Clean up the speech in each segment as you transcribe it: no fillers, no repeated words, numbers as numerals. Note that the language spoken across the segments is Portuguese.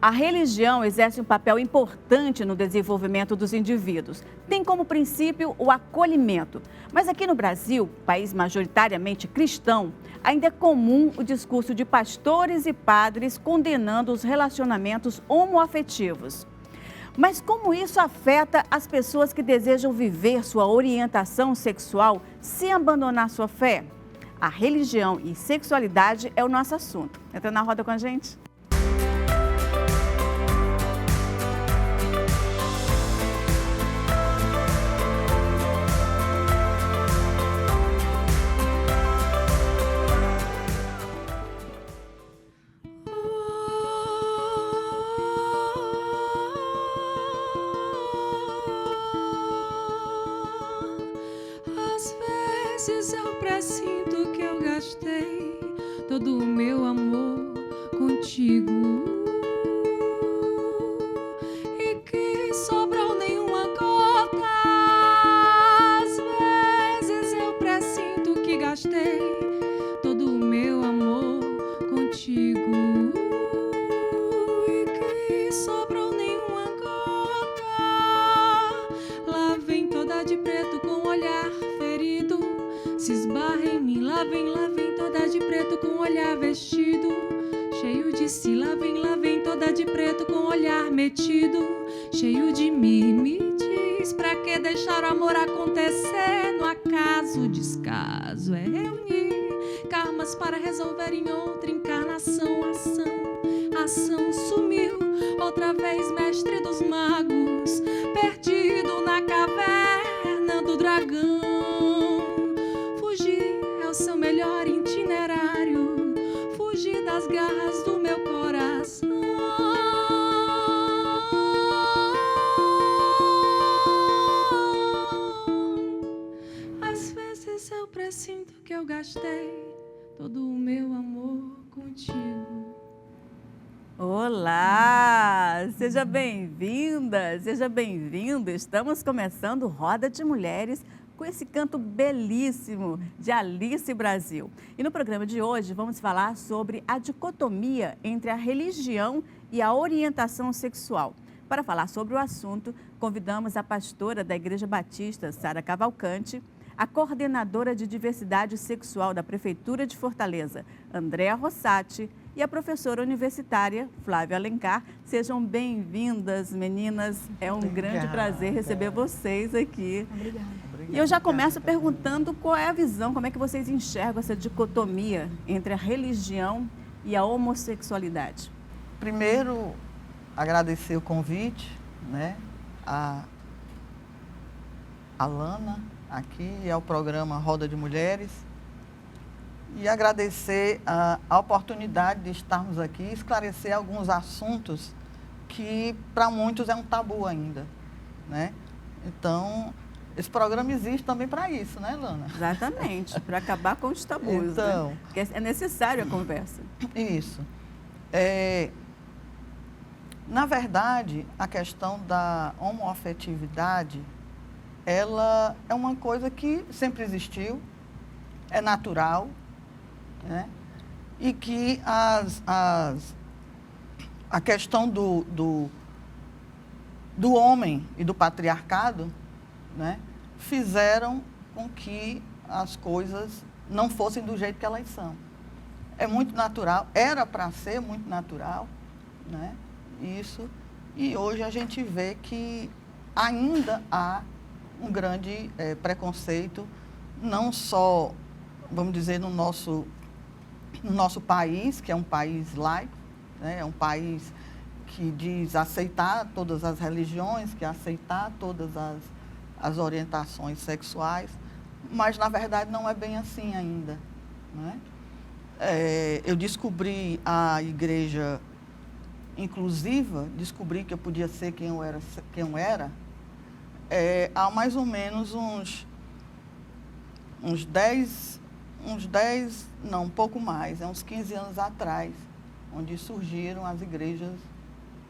A religião exerce um papel importante no desenvolvimento dos indivíduos. Tem como princípio o acolhimento. Mas aqui no Brasil, país majoritariamente cristão, ainda é comum o discurso de pastores e padres condenando os relacionamentos homoafetivos. Mas como isso afeta as pessoas que desejam viver sua orientação sexual sem abandonar sua fé? A religião e sexualidade é o nosso assunto. Entra na roda com a gente. Eu presinto que eu gastei todo o meu amor contigo e que sobrou nenhuma gota. Às vezes eu presinto que gastei todo o meu amor contigo e que sobrou nenhuma gota. Lá vem toda de preto com olhar ferido, se esbarra em mim, lá vem toda de preto com olhar vestido, cheio de si, lá vem toda de preto com olhar metido, cheio de mim. Me diz, pra que deixar o amor acontecer no acaso? Descaso é reunir karmas para resolver em outra encarnação. Ação sumiu, outra vez mestre dos magos, perdido na caverna do dragão. O seu melhor itinerário, fugir das garras do meu coração. Às vezes eu presinto que eu gastei todo o meu amor contigo. Olá! Seja bem-vinda, seja bem-vindo. Estamos começando Roda de Mulheres com esse canto belíssimo de Alice Brasil. E no programa de hoje vamos falar sobre a dicotomia entre a religião e a orientação sexual. Para falar sobre o assunto, convidamos a pastora da Igreja Batista, Sara Cavalcante, a coordenadora de diversidade sexual da Prefeitura de Fortaleza, Andréa Rossati, e a professora universitária, Flávia Alencar. Sejam bem-vindas, meninas. É um grande prazer receber vocês aqui. Obrigada. E eu já começo perguntando qual é a visão, como é que vocês enxergam essa dicotomia entre a religião e a homossexualidade? Primeiro, agradecer o convite, né, a Lana aqui ao programa Roda de Mulheres e agradecer a oportunidade de estarmos aqui e esclarecer alguns assuntos que para muitos é um tabu ainda, né? Então, esse programa existe também para isso, né, Lana? Exatamente, para acabar com os tabus, então, né? Porque é necessário a conversa. Isso. Na verdade, a questão da homoafetividade, ela é uma coisa que sempre existiu, é natural, né? E que a questão do homem e do patriarcado, né, fizeram com que as coisas não fossem do jeito que elas são. É muito natural, era para ser muito natural, né, isso, e hoje a gente vê que ainda há um grande preconceito, não só, vamos dizer, no nosso país, que é um país laico, né, é um país que diz aceitar todas as religiões, que aceitar todas as orientações sexuais, mas na verdade não é bem assim ainda, né? Eu descobri a igreja inclusiva, descobri que eu podia ser quem eu era há mais ou menos uns 10, não, um pouco mais, uns 15 anos atrás, onde surgiram as igrejas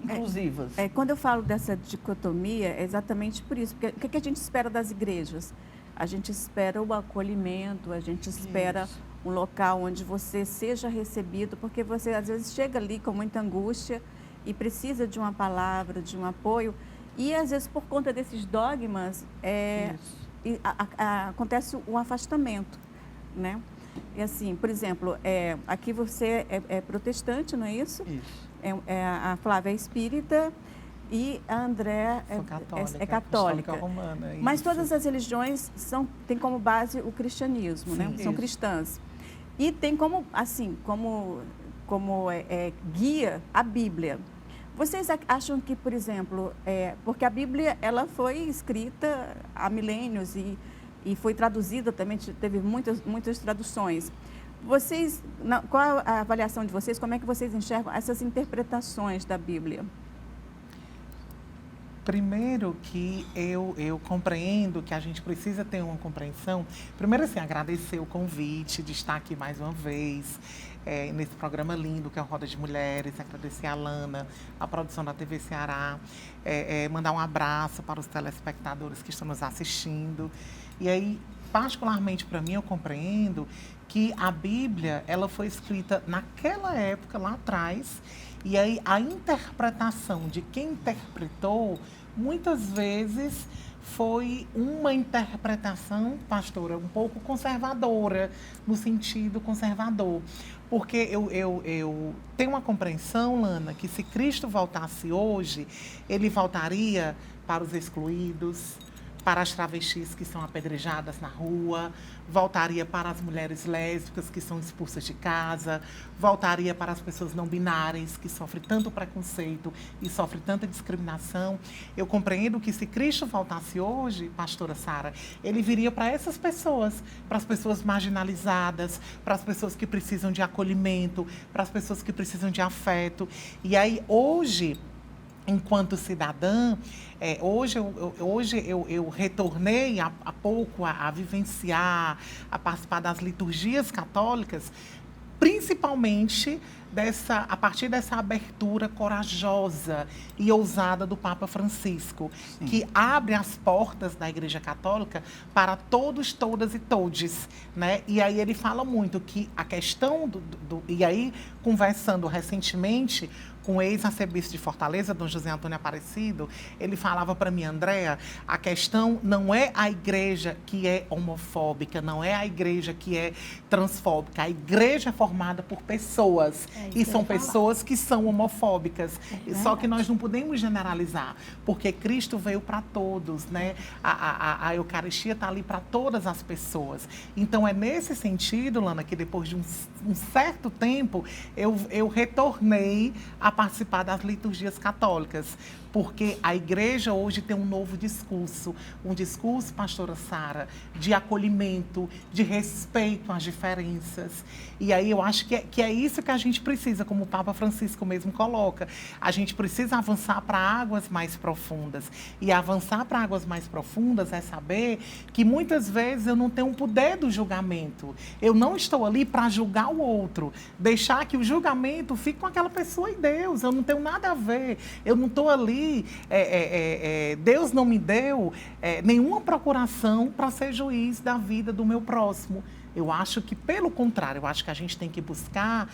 inclusivas. Quando eu falo dessa dicotomia, é exatamente por isso. Porque o que a gente espera das igrejas? A gente espera o acolhimento, a gente espera um local onde você seja recebido, porque você às vezes chega ali com muita angústia e precisa de uma palavra, de um apoio. E, às vezes, por conta desses dogmas, acontece o afastamento, né? E assim, por exemplo, aqui você é protestante, não é isso? Isso. A Flávia é espírita e a André é católica. Romana, Mas isso. todas as religiões têm como base o cristianismo, né? São Isso. cristãs. E tem como, assim, como guia a Bíblia. Vocês acham que, por exemplo, porque a Bíblia ela foi escrita há milênios e foi traduzida também, teve muitas traduções. Vocês, qual a avaliação de vocês? Como é que vocês enxergam essas interpretações da Bíblia? Primeiro que eu compreendo que a gente precisa ter uma compreensão. Primeiro, assim, agradecer o convite de estar aqui mais uma vez, nesse programa lindo que é o Roda de Mulheres, agradecer a Lana, a produção da TV Ceará, mandar um abraço para os telespectadores que estão nos assistindo. E aí, particularmente para mim, eu compreendo que a Bíblia, ela foi escrita naquela época, lá atrás, e aí a interpretação de quem interpretou, muitas vezes foi uma interpretação, pastora, um pouco conservadora, no sentido conservador. Porque eu tenho uma compreensão, Lana, que se Cristo voltasse hoje, ele voltaria para os excluídos, para as travestis que são apedrejadas na rua, voltaria para as mulheres lésbicas que são expulsas de casa, voltaria para as pessoas não binárias que sofrem tanto preconceito e sofrem tanta discriminação. Eu compreendo que se Cristo voltasse hoje, pastora Sara, ele viria para essas pessoas, para as pessoas marginalizadas, para as pessoas que precisam de acolhimento, para as pessoas que precisam de afeto. E aí, hoje, enquanto cidadã, hoje eu retornei há pouco a vivenciar, a participar das liturgias católicas, principalmente a partir dessa abertura corajosa e ousada do Papa Francisco, que abre as portas da Igreja Católica para todos, todas e todes, né? E aí ele fala muito que a questão e aí, conversando recentemente com o ex-arcebispo de Fortaleza, Dom José Antônio Aparecido, ele falava para mim, Andréa, a questão não é a igreja que é homofóbica, não é a igreja que é transfóbica, a igreja é formada por pessoas, e são pessoas que são homofóbicas, só que nós não podemos generalizar, porque Cristo veio para todos, né? A Eucaristia está ali para todas as pessoas. Então, é nesse sentido, Lana, que depois de um certo tempo, eu retornei a participar das liturgias católicas, porque a igreja hoje tem um novo discurso, um discurso, pastora Sara, de acolhimento, de respeito às diferenças. E aí eu acho que é isso que a gente precisa, como o Papa Francisco mesmo coloca. A gente precisa avançar para águas mais profundas. E avançar para águas mais profundas é saber que muitas vezes eu não tenho o poder do julgamento. Eu não estou ali para julgar o outro, deixar que o julgamento fique com aquela pessoa e Deus. Eu não tenho nada a ver. Eu não estou ali. Deus não me deu nenhuma procuração para ser juiz da vida do meu próximo. Eu acho que, pelo contrário, eu acho que a gente tem que buscar,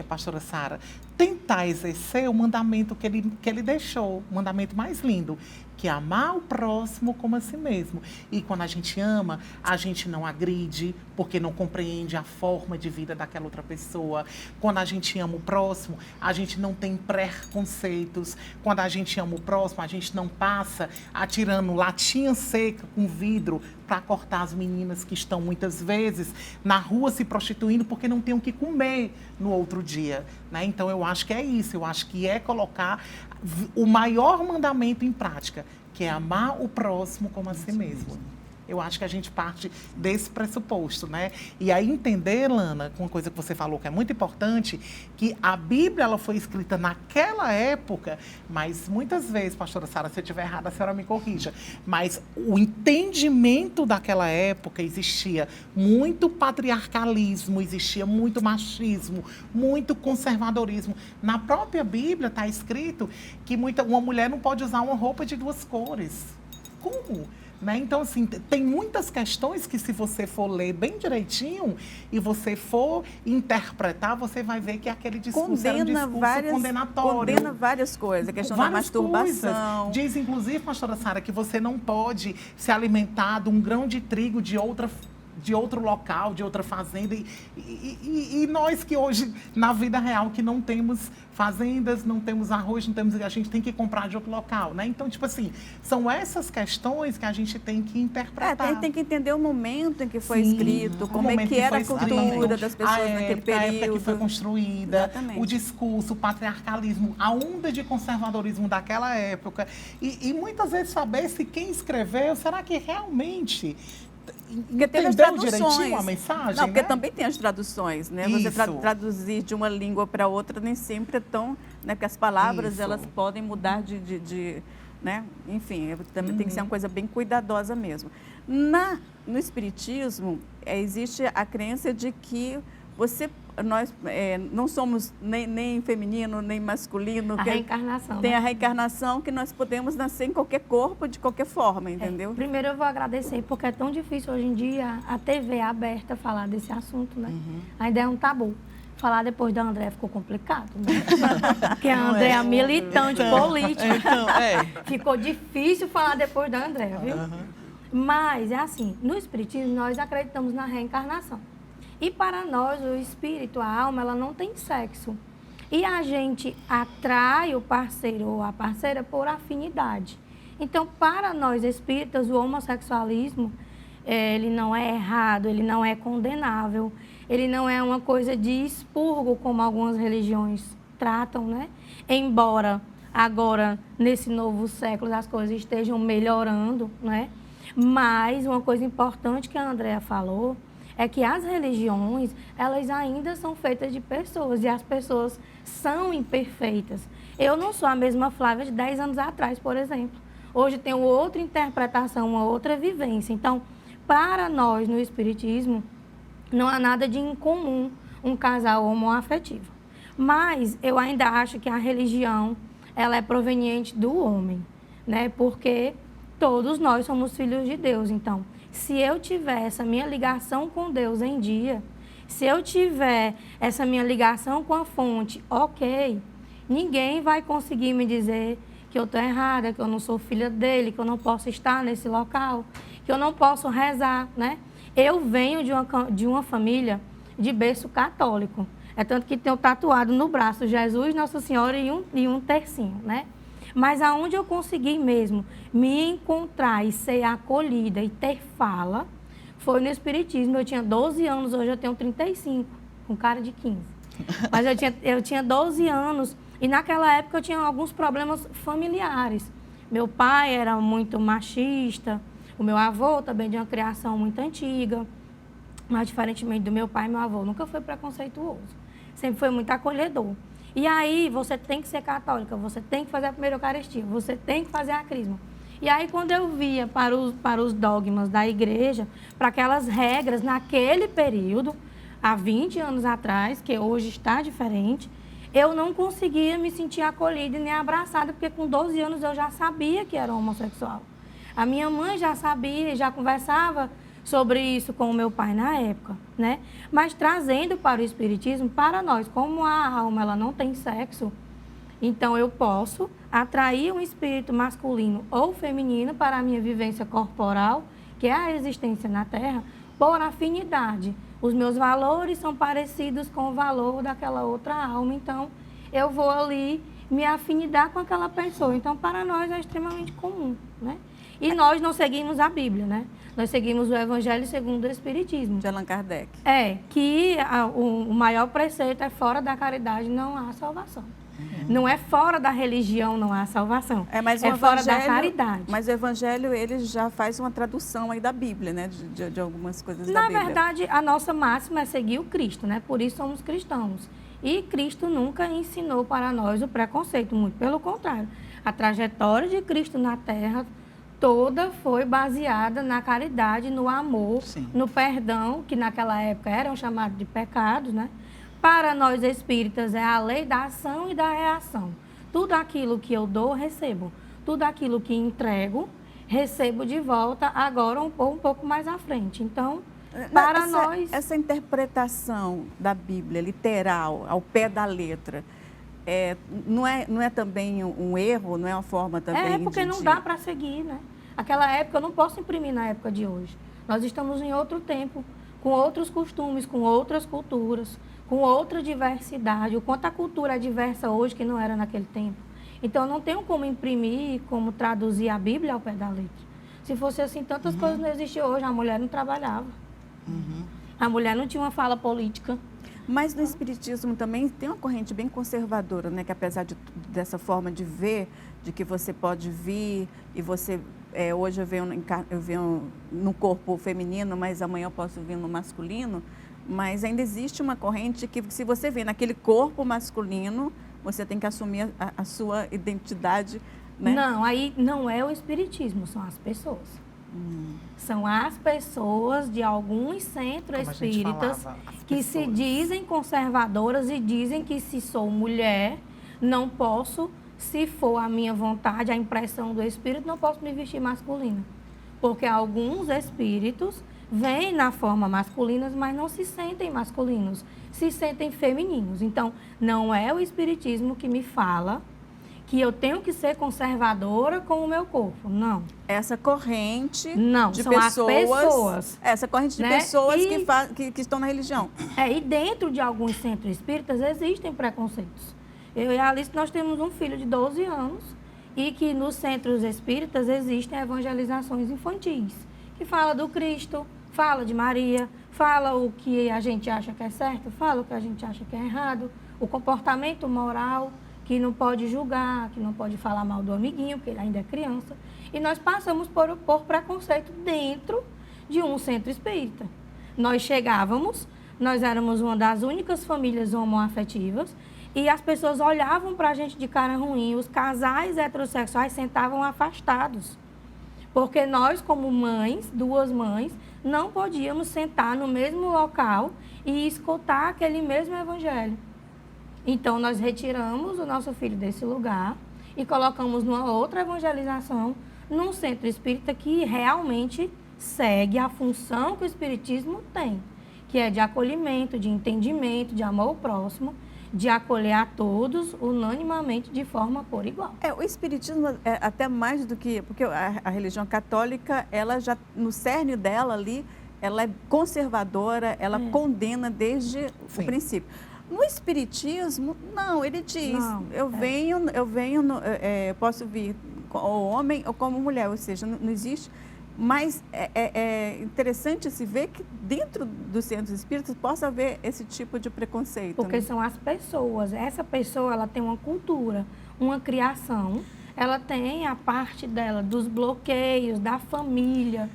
pastora Sara, tentar exercer o mandamento que ele deixou, o mandamento mais lindo, que é amar o próximo como a si mesmo. E quando a gente ama, a gente não agride, porque não compreende a forma de vida daquela outra pessoa. Quando a gente ama o próximo, a gente não tem preconceitos. Quando a gente ama o próximo, a gente não passa atirando latinha seca com vidro para cortar as meninas que estão muitas vezes na rua se prostituindo porque não tem o que comer no outro dia, né? Então eu acho que é isso, eu acho que é colocar o maior mandamento em prática, que é amar o próximo como a si mesmo. Eu acho que a gente parte desse pressuposto, né? E aí entender, Lana, com uma coisa que você falou que é muito importante, que a Bíblia ela foi escrita naquela época, mas muitas vezes, pastora Sara, se eu estiver errada, a senhora me corrija, mas o entendimento daquela época existia muito patriarcalismo, existia muito machismo, muito conservadorismo. Na própria Bíblia está escrito que uma mulher não pode usar uma roupa de duas cores. Como? Né? Então, assim, tem muitas questões que, se você for ler bem direitinho e você for interpretar, você vai ver que aquele discurso era um discurso condenatório. Condena várias coisas, a questão da masturbação. Coisas. Diz, inclusive, pastora Sara, que você não pode se alimentar de um grão de trigo de outro local, de outra fazenda. E nós que hoje, na vida real, que não temos fazendas, não temos arroz, a gente tem que comprar de outro local, né? Então, tipo assim, são essas questões que a gente tem que interpretar. Tem que entender o momento em que foi escrito, como é que era a cultura das pessoas naquele período. A época que foi construída, Exatamente. O discurso, o patriarcalismo, a onda de conservadorismo daquela época. E muitas vezes saber se quem escreveu, será que realmente... Porque teve as entendeu traduções. direitinho a mensagem? Não, porque né? também tem as traduções, né? Você traduzir de uma língua para outra nem sempre é tão... Né? Porque as palavras, elas podem mudar né? Enfim, também tem que ser uma coisa bem cuidadosa mesmo. No Espiritismo, existe a crença de que nós não somos nem feminino, nem masculino. A reencarnação. Tem né? a reencarnação, que nós podemos nascer em qualquer corpo, de qualquer forma, entendeu? Primeiro eu vou agradecer, porque é tão difícil hoje em dia a TV aberta falar desse assunto, né? Ainda é um tabu. Falar depois da Andréa ficou complicado, né? Porque a Andréa é militante política. Então, Ficou difícil falar depois da Andréa, viu? Mas, é assim, no Espiritismo nós acreditamos na reencarnação. E para nós, o espírito, a alma, ela não tem sexo. E a gente atrai o parceiro ou a parceira por afinidade. Então, para nós espíritas, o homossexualismo, ele não é errado, ele não é condenável, ele não é uma coisa de expurgo, como algumas religiões tratam, né? Embora agora, nesse novo século, as coisas estejam melhorando, né? Mas uma coisa importante que a Andréa falou é que as religiões, elas ainda são feitas de pessoas e as pessoas são imperfeitas. Eu não sou a mesma Flávia de 10 anos atrás, por exemplo. Hoje tenho outra interpretação, uma outra vivência. Então, para nós no Espiritismo, não há nada de incomum um casal homoafetivo. Mas eu ainda acho que a religião, ela é proveniente do homem, né? Porque todos nós somos filhos de Deus, então... Se eu tiver essa minha ligação com Deus em dia, se eu tiver essa minha ligação com a fonte, ok, ninguém vai conseguir me dizer que eu estou errada, que eu não sou filha dele, que eu não posso estar nesse local, que eu não posso rezar, né? Eu venho de uma família de berço católico. É tanto que tenho tatuado no braço Jesus, Nossa Senhora e um tercinho, né? Mas aonde eu consegui mesmo me encontrar e ser acolhida e ter fala, foi no Espiritismo. Eu tinha 12 anos, hoje eu tenho 35, com cara de 15. Mas eu tinha 12 anos e naquela época eu tinha alguns problemas familiares. Meu pai era muito machista, o meu avô também de uma criação muito antiga. Mas diferentemente do meu pai, meu avô nunca foi preconceituoso. Sempre foi muito acolhedor. E aí, você tem que ser católica, você tem que fazer a primeira Eucaristia, você tem que fazer a crisma. E aí, quando eu via para os dogmas da igreja, para aquelas regras naquele período, há 20 anos atrás, que hoje está diferente, eu não conseguia me sentir acolhida e nem abraçada, porque com 12 anos eu já sabia que era homossexual. A minha mãe já sabia, já conversava sobre isso com o meu pai na época, né? Mas trazendo para o Espiritismo, para nós, como a alma ela não tem sexo, então eu posso atrair um espírito masculino ou feminino para a minha vivência corporal, que é a existência na Terra, por afinidade. Os meus valores são parecidos com o valor daquela outra alma, então eu vou ali me afinidar com aquela pessoa. Então, para nós é extremamente comum, né? E nós não seguimos a Bíblia, né? Nós seguimos o Evangelho segundo o Espiritismo. De Allan Kardec. Que o maior preceito é fora da caridade não há salvação. Não é fora da religião não há salvação. Mas é fora da caridade. Mas o Evangelho, ele já faz uma tradução aí da Bíblia, né? De algumas coisas da Bíblia. Na verdade, a nossa máxima é seguir o Cristo, né? Por isso somos cristãos. E Cristo nunca ensinou para nós o preconceito, muito pelo contrário. A trajetória de Cristo na Terra toda foi baseada na caridade, no amor, Sim. no perdão, que naquela época eram chamados de pecados, né? Para nós espíritas é a lei da ação e da reação. Tudo aquilo que eu dou, recebo. Tudo aquilo que entrego, recebo de volta agora um pouco mais à frente. Então, para nós... Essa interpretação da Bíblia literal, ao pé da letra, não é também um erro, não é uma forma também porque não dá para seguir, né? Aquela época eu não posso imprimir na época de hoje. Nós estamos em outro tempo, com outros costumes, com outras culturas, com outra diversidade. O quanto a cultura é diversa hoje que não era naquele tempo. Então, eu não tenho como imprimir, como traduzir a Bíblia ao pé da letra. Se fosse assim, tantas coisas não existiam hoje. A mulher não trabalhava. A mulher não tinha uma fala política. Mas no Espiritismo também tem uma corrente bem conservadora, né? Que apesar dessa forma de ver, de que você pode vir e você... hoje eu venho no corpo feminino, mas amanhã eu posso vir no masculino. Mas ainda existe uma corrente que, se você vê naquele corpo masculino, você tem que assumir a sua identidade, né? Não, aí não é o Espiritismo, são as pessoas. São as pessoas de alguns centros espíritas que se dizem conservadoras e dizem que se sou mulher, não posso, se for a minha vontade, a impressão do espírito, não posso me vestir masculina. Porque alguns espíritos vêm na forma masculinas, mas não se sentem masculinos, se sentem femininos. Então, não é o Espiritismo que me fala que eu tenho que ser conservadora com o meu corpo. Não. Essa corrente de são pessoas... as pessoas. Essa corrente de pessoas que estão na religião. E dentro de alguns centros espíritas existem preconceitos. Eu e a Alice, nós temos um filho de 12 anos e que nos centros espíritas existem evangelizações infantis, que fala do Cristo, fala de Maria, fala o que a gente acha que é certo, fala o que a gente acha que é errado, o comportamento moral, que não pode julgar, que não pode falar mal do amiguinho, porque ele ainda é criança. E nós passamos por preconceito dentro de um centro espírita. Nós chegávamos, nós éramos uma das únicas famílias homoafetivas, e as pessoas olhavam para a gente de cara ruim, os casais heterossexuais sentavam afastados. Porque nós, como mães, duas mães, não podíamos sentar no mesmo local e escutar aquele mesmo evangelho. Então, nós retiramos o nosso filho desse lugar e colocamos numa outra evangelização, num centro espírita que realmente segue a função que o espiritismo tem, que é de acolhimento, de entendimento, de amor ao próximo, de acolher a todos unanimamente de forma por igual. O espiritismo é até mais do que... Porque a religião católica, ela já, no cerne dela ali, ela é conservadora, ela condena desde o princípio. No espiritismo, não, ele diz, eu posso vir como homem ou como mulher, ou seja, não existe, mas é interessante se ver que dentro dos centros espíritas possa haver esse tipo de preconceito. Porque são as pessoas, essa pessoa ela tem uma cultura, uma criação, ela tem a parte dela dos bloqueios, da família.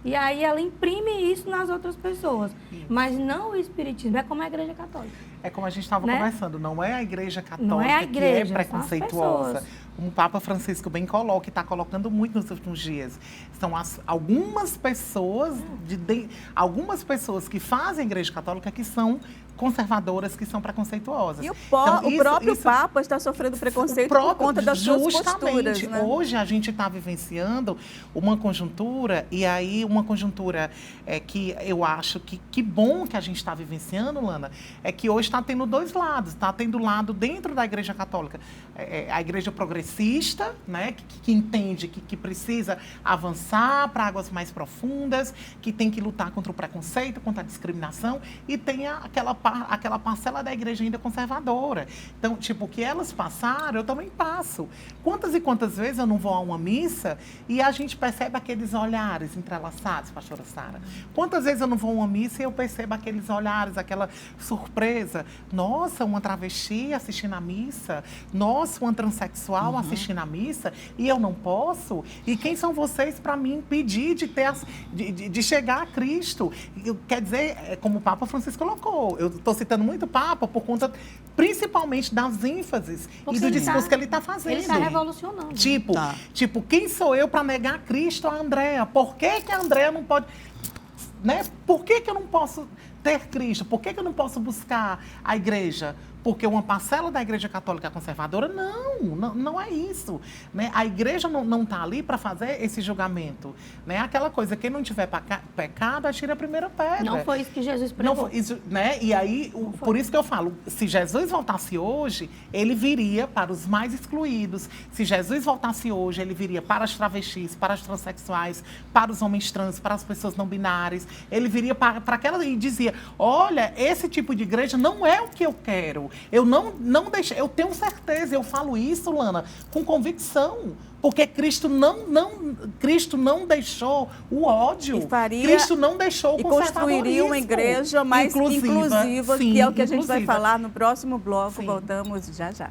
E aí ela imprime isso nas outras pessoas. Isso. Mas não o espiritismo, é como a Igreja Católica. É como a gente estava conversando, não é a Igreja Católica não é a igreja, que é preconceituosa. Como o Papa Francisco bem coloca, e está colocando muito nos últimos dias. São algumas pessoas, algumas pessoas que fazem a Igreja Católica que são conservadoras, que são preconceituosas. E o próprio Papa está sofrendo preconceito por conta das suas posturas, né? Hoje a gente está vivenciando uma conjuntura, e aí uma conjuntura que eu acho que bom que a gente está vivenciando, Lana, é que hoje está tendo dois lados. Está tendo lado dentro da Igreja Católica, a Igreja progressista, né, que entende que precisa avançar para águas mais profundas, que tem que lutar contra o preconceito, contra a discriminação, e tem aquela parcela da igreja ainda conservadora. Então, tipo, o que elas passaram, eu também passo. Quantas e quantas vezes eu não vou a uma missa e a gente percebe aqueles olhares entrelaçados, pastora Sara? Quantas vezes eu não vou a uma missa e eu percebo aqueles olhares, aquela surpresa? Nossa, uma travesti assistindo a missa? Nossa, uma transexual assistindo a missa? E eu não posso? E quem são vocês para me impedir de chegar a Cristo? Quer dizer, como o Papa Francisco colocou, eu estou citando muito o Papa por conta, principalmente, das ênfases e do discurso que ele está fazendo. Ele está revolucionando. Tipo, quem sou eu para negar Cristo a Andréa? Por que a Andréa não pode... Né? Por que eu não posso ter Cristo? Por que eu não posso buscar a igreja? porque uma parcela da Igreja Católica conservadora, não é isso. Né? A igreja não está ali para fazer esse julgamento. Né? Aquela coisa, quem não tiver pecado, atira a primeira pedra. Não foi isso que Jesus pregou. Não foi isso, né? E aí, por isso que eu falo, se Jesus voltasse hoje, ele viria para os mais excluídos. Se Jesus voltasse hoje, ele viria para as travestis, para as transexuais, para os homens trans, para as pessoas não binárias. Ele viria para aquela e dizia, olha, esse tipo de igreja não é o que eu quero. Eu não deixei, eu tenho certeza, eu falo isso, Lana, com convicção. Porque Cristo não deixou o ódio. Cristo não deixou o conservadorismo. E construiria uma igreja mais inclusiva, sim, que é o que a gente vai falar no próximo bloco. Sim. Voltamos já já.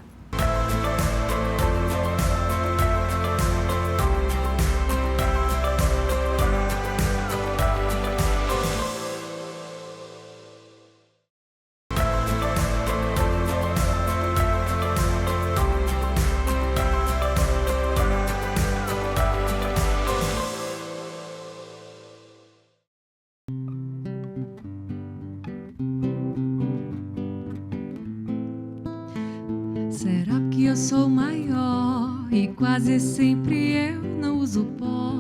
Será que eu sou maior e quase sempre eu não uso pó?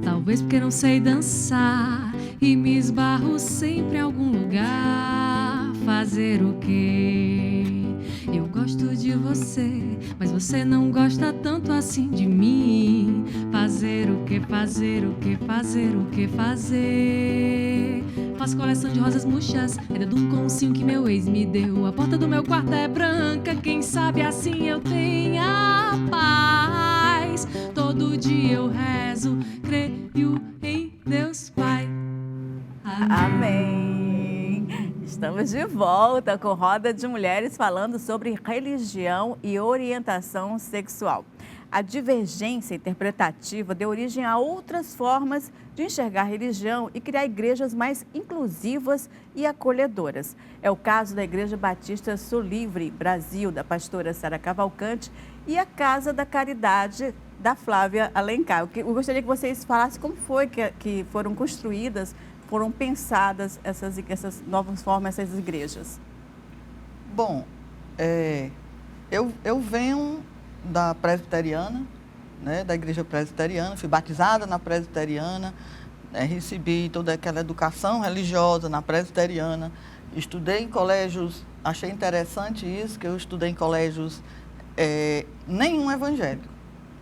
Talvez porque não sei dançar e me esbarro sempre em algum lugar. Fazer o quê? Eu gosto de você, mas você não gosta tanto assim de mim. Fazer o que, fazer o que, fazer o que fazer? Faço coleção de rosas murchas, ainda de um concinho que meu ex me deu. A porta do meu quarto é branca, quem sabe assim eu tenha paz. Todo dia eu rezo, creio em Deus Pai. Amém. Estamos de volta com Roda de Mulheres falando sobre religião e orientação sexual. A divergência interpretativa deu origem a outras formas de enxergar a religião e criar igrejas mais inclusivas e acolhedoras. É o caso da Igreja Batista Sul Livre, Brasil, da pastora Sara Cavalcante, e a Casa da Caridade, da Flávia Alencar. Eu gostaria que vocês falassem como foi que foram construídas, foram pensadas essas novas formas, essas igrejas. Bom, eu venho da presbiteriana, né, da igreja presbiteriana, fui batizada na presbiteriana, recebi toda aquela educação religiosa na presbiteriana, estudei em colégios, achei interessante isso, que eu estudei em colégios nenhum evangélico.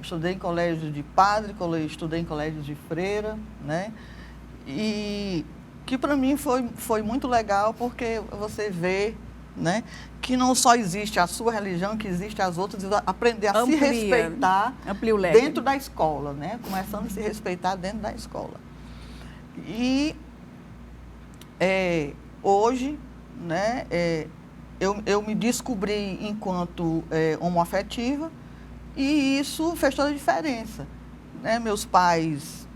Estudei em colégios de padre, estudei em colégios de freira, né? E que para mim foi muito legal, porque você vê, né, que não só existe a sua religião, que existe as outras, e aprender a se respeitar dentro da escola, né? Começando a se respeitar dentro da escola. E hoje, né, eu me descobri enquanto homoafetiva, e isso fez toda a diferença. Né? Meus pais,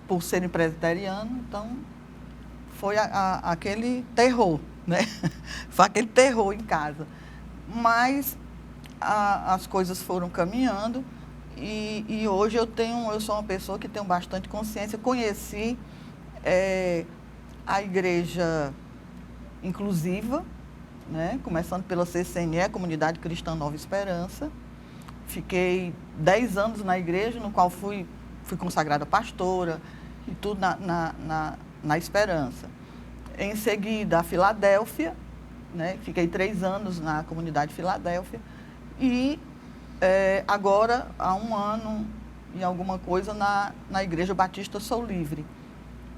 por serem presbiterianos, então foi aquele terror, né? Foi aquele terror em casa. Mas as coisas foram caminhando e hoje eu sou uma pessoa que tenho bastante consciência. Conheci a igreja inclusiva, né? Começando pela CCNE, Comunidade Cristã Nova Esperança. Fiquei 10 anos na igreja, no qual fui consagrada pastora e tudo na Esperança. Em seguida, a Filadélfia, né? Fiquei 3 anos na comunidade Filadélfia e agora, há 1 ano e alguma coisa, na Igreja Batista Sul Livre,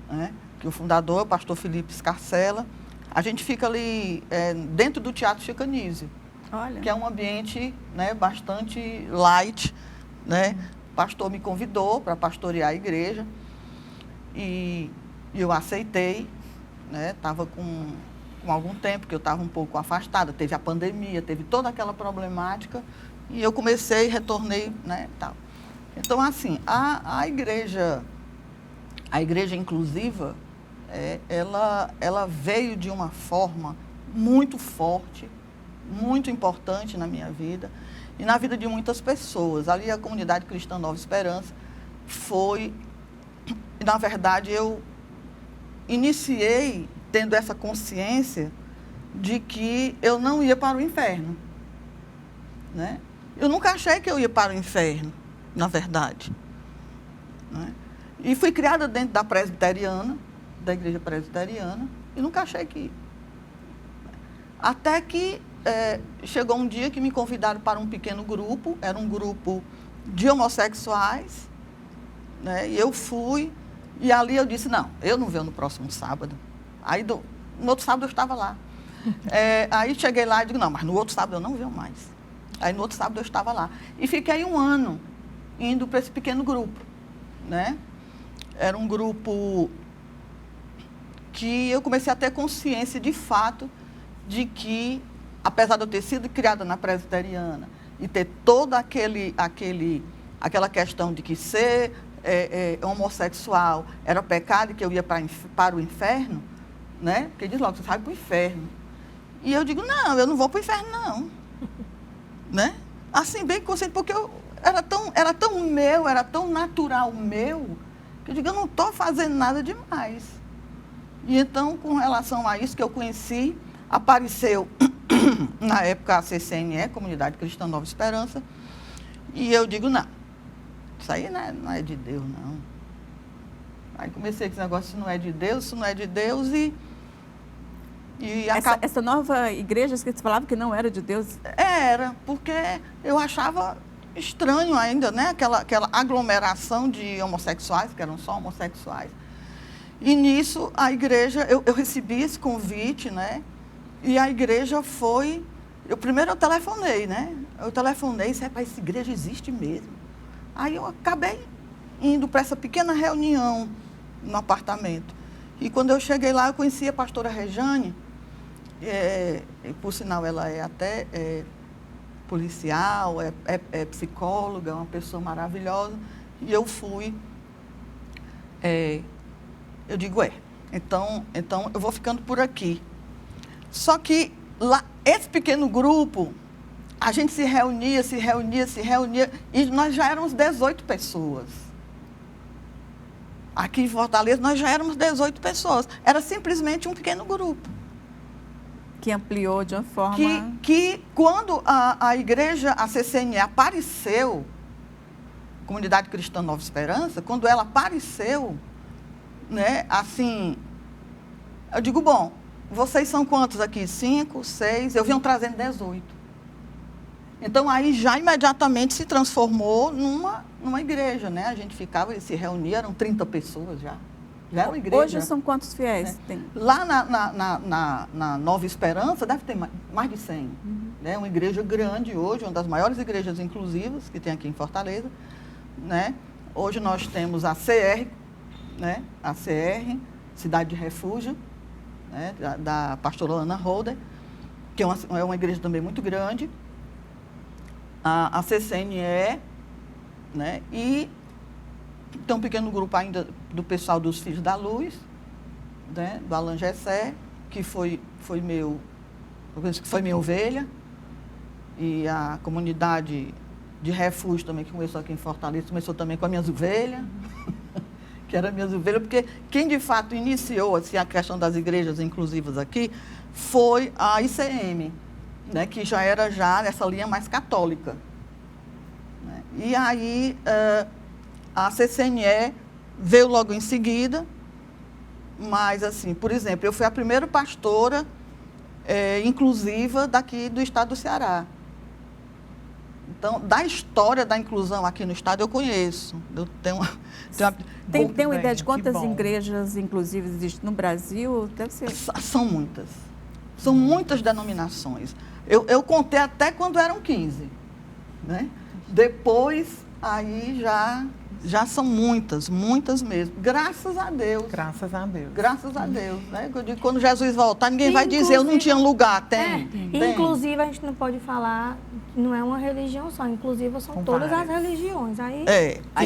né? Que o fundador é o pastor Felipe Scarcella. A gente fica ali dentro do Teatro Chicanísio, que é um ambiente, né, bastante light, né? O pastor me convidou para pastorear a igreja e eu aceitei, né? Estava com algum tempo que eu estava um pouco afastada, teve a pandemia, teve toda aquela problemática e eu comecei, retornei, né, tal. Então, assim, a igreja inclusiva, ela veio de uma forma muito forte, muito importante na minha vida e na vida de muitas pessoas. Ali a Comunidade Cristã Nova Esperança na verdade, eu iniciei tendo essa consciência de que eu não ia para o inferno, né? Eu nunca achei que eu ia para o inferno, na verdade, né? E fui criada dentro da presbiteriana, da igreja presbiteriana, e nunca achei que... Até que chegou um dia que me convidaram para um pequeno grupo, era um grupo de homossexuais, né? E eu fui, e ali eu disse, não, eu não venho no próximo sábado. Aí no outro sábado eu estava lá. Aí cheguei lá e digo, não, mas no outro sábado eu não venho mais. Aí no outro sábado eu estava lá. E fiquei 1 ano indo para esse pequeno grupo, né? Era um grupo que eu comecei a ter consciência de fato de que, apesar de eu ter sido criada na presbiteriana e ter toda aquela questão de que ser homossexual era pecado e que eu ia para o inferno, né? Porque diz logo, você vai para o inferno. E eu digo, não, eu não vou para o inferno, não. Né? Assim, bem consciente, porque era tão meu, era tão natural meu, que eu digo, eu não estou fazendo nada demais. E então, com relação a isso que eu conheci, apareceu, na época, a CCNE, Comunidade Cristã Nova Esperança, e eu digo, não, isso aí não é de Deus, não. Aí comecei com esse negócio, isso não é de Deus, Essa nova igreja que você falava que não era de Deus? Era, porque eu achava estranho ainda, né? Aquela aglomeração de homossexuais, que eram só homossexuais. E nisso, a igreja, eu recebi esse convite, né? E a igreja foi... Primeiro eu telefonei, né? Eu telefonei, essa igreja existe mesmo. Aí eu acabei indo para essa pequena reunião no apartamento. E quando eu cheguei lá, eu conheci a pastora Rejane, por sinal, ela é até policial, é psicóloga, uma pessoa maravilhosa. E eu fui, eu digo, então eu vou ficando por aqui. Só que lá, esse pequeno grupo, a gente se reunia, e nós já éramos 18 pessoas. Aqui em Fortaleza, nós já éramos 18 pessoas. Era simplesmente um pequeno grupo. Que ampliou de uma forma... Que quando a igreja, a CCNE, apareceu, Comunidade Cristã Nova Esperança, quando ela apareceu, né, assim, eu digo, bom, vocês são quantos aqui? 5, 6, eu vinha trazendo 18. Então, aí já imediatamente se transformou numa igreja, né? A gente ficava e se reunia, eram 30 pessoas já. Já era uma igreja. Hoje são quantos fiéis? Tem? Lá na Nova Esperança deve ter mais de 100. Né? Uma igreja grande hoje, uma das maiores igrejas inclusivas que tem aqui em Fortaleza. Né? Hoje nós temos a CR, né? A CR, Cidade de Refúgio, né? da pastora Ana Holder, que é uma igreja também muito grande. A CCNE, né? E tem um pequeno grupo ainda do pessoal dos Filhos da Luz, né? Do Alan Gessé, que foi minha ovelha, e a comunidade de refúgio também, que começou aqui em Fortaleza, começou também com as minhas ovelhas, que eram minhas ovelhas, porque quem de fato iniciou assim, a questão das igrejas inclusivas aqui foi a ICM, né? Que já era nessa linha mais católica. Né? E aí a CCNE veio logo em seguida, mas assim, por exemplo, eu fui a primeira pastora inclusiva daqui do estado do Ceará. Então, da história da inclusão aqui no estado eu conheço. Eu Tem uma ideia de quantas igrejas inclusivas existem no Brasil? Deve ser. São muitas. São muitas denominações. Eu contei até quando eram 15. Né? Depois, aí já são muitas mesmo. Graças a Deus. Graças a Deus. Graças a Deus. Né? Eu digo, quando Jesus voltar, ninguém vai dizer, eu não tinha lugar. Tem. Inclusive, a gente não pode falar, não é uma religião só. Inclusive, são todas as religiões. Aí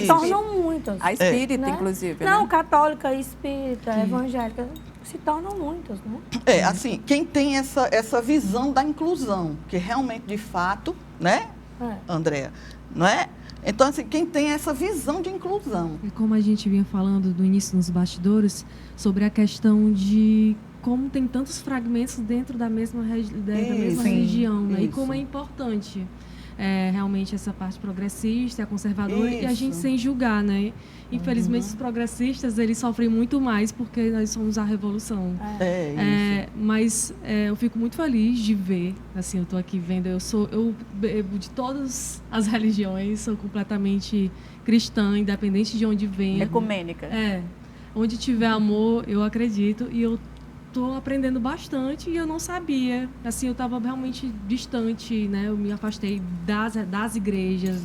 se tornam muitas. A espírita, inclusive. Não, né? Católica, espírita, evangélica, se tornam muitas, né? Assim, quem tem essa visão da inclusão, que realmente, de fato, né, Andréa, não é? Então, assim, quem tem essa visão de inclusão. E como a gente vinha falando no início nos bastidores, sobre a questão de como tem tantos fragmentos dentro da mesma, da mesma Sim, religião, né? E isso. como é importante realmente essa parte progressista, a conservadora, e a gente Isso. sem julgar, né? Infelizmente, os progressistas, eles sofrem muito mais porque nós somos a revolução. É isso. Mas eu fico muito feliz de ver, assim, eu estou aqui vendo, eu bebo de todas as religiões, sou completamente cristã, independente de onde venha. Ecumênica. Onde tiver amor, eu acredito, e eu estou aprendendo bastante e eu não sabia. Assim, eu estava realmente distante, né? Eu me afastei das igrejas,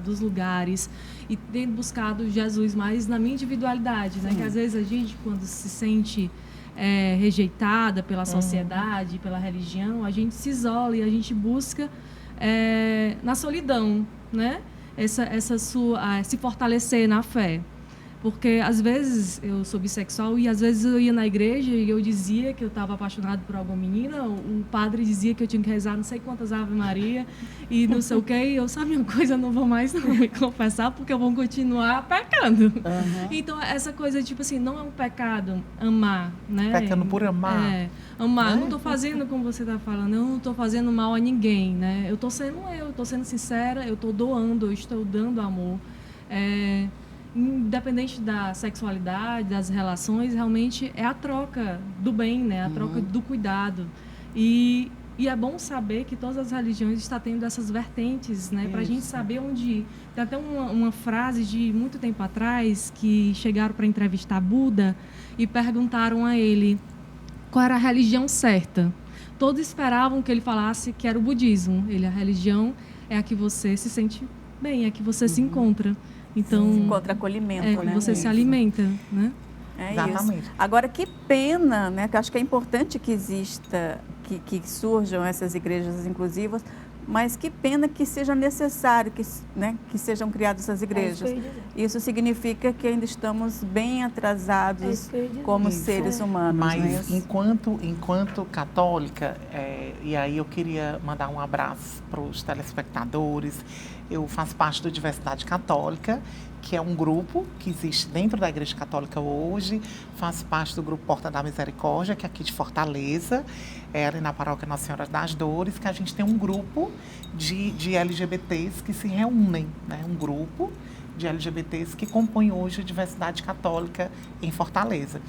dos lugares, e tendo buscado Jesus mais na minha individualidade, né? Que às vezes a gente, quando se sente rejeitada pela sociedade, pela religião, a gente se isola e a gente busca na solidão, né? Se fortalecer na fé. Porque, às vezes, eu sou bissexual e, às vezes, eu ia na igreja e eu dizia que eu estava apaixonado por alguma menina, o padre dizia que eu tinha que rezar não sei quantas Ave Maria e não sei o quê, e eu, sabe uma coisa, eu não vou mais não me confessar porque eu vou continuar pecando. Então, essa coisa, tipo assim, não é um pecado amar, né? Pecando por amar. Amar. Eu não estou fazendo como você está falando, eu não estou fazendo mal a ninguém, né? Eu estou sendo sincera, eu estou doando, eu estou dando amor. Independente da sexualidade, das relações, realmente é a troca do bem, né? A troca do cuidado. E é bom saber que todas as religiões estão tendo essas vertentes, né? Para a gente saber onde ir. Tem até uma frase de muito tempo atrás que chegaram para entrevistar Buda e perguntaram a ele qual era a religião certa. Todos esperavam que ele falasse que era o budismo. A religião é a que você se sente bem, é a que você se encontra. Então, Se encontra acolhimento, né? Você se alimenta, né? Exatamente. Isso. Agora, que pena, né? Que acho que é importante que exista, que surjam essas igrejas inclusivas, mas que pena que seja necessário que sejam criadas essas igrejas. Isso significa que ainda estamos bem atrasados como seres humanos. Mas enquanto católica, e aí eu queria mandar um abraço para os telespectadores. Eu faço parte do Diversidade Católica, que é um grupo que existe dentro da Igreja Católica hoje. Faço parte do grupo Porta da Misericórdia, que é aqui de Fortaleza, ali na Paróquia Nossa Senhora das Dores, que a gente tem um grupo de LGBTs que se reúnem, né? Um grupo de LGBTs que compõem hoje a Diversidade Católica em Fortaleza.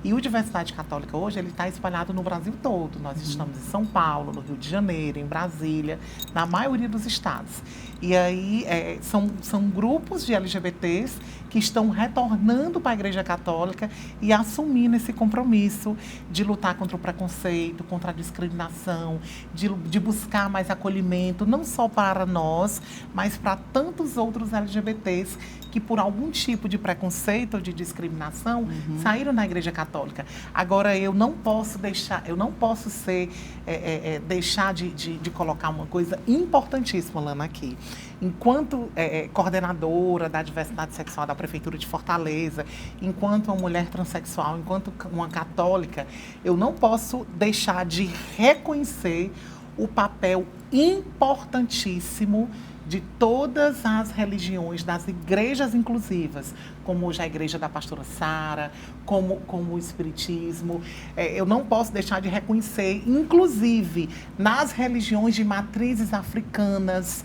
E o Diversidade Católica hoje, ele está espalhado no Brasil todo. Nós estamos em São Paulo, no Rio de Janeiro, em Brasília, na maioria dos estados. E aí são grupos de LGBTs que estão retornando para a Igreja Católica e assumindo esse compromisso de lutar contra o preconceito, contra a discriminação, de buscar mais acolhimento, não só para nós, mas para tantos outros LGBTs que por algum tipo de preconceito ou de discriminação saíram da Igreja Católica. Agora, eu não posso deixar de colocar uma coisa importantíssima, Lana, aqui. Enquanto coordenadora da diversidade sexual da Prefeitura de Fortaleza, enquanto uma mulher transexual, enquanto uma católica, eu não posso deixar de reconhecer o papel importantíssimo de todas as religiões, das igrejas inclusivas, como hoje a igreja da pastora Sara, como o Espiritismo. Eu não posso deixar de reconhecer, inclusive, nas religiões de matrizes africanas,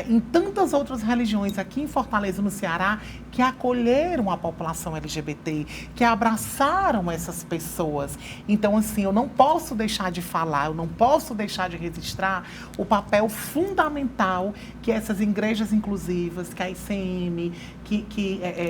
em tantas outras religiões aqui em Fortaleza, no Ceará, que acolheram a população LGBT, que abraçaram essas pessoas. Então, assim, eu não posso deixar de falar, eu não posso deixar de registrar o papel fundamental que essas igrejas inclusivas, que a ICM,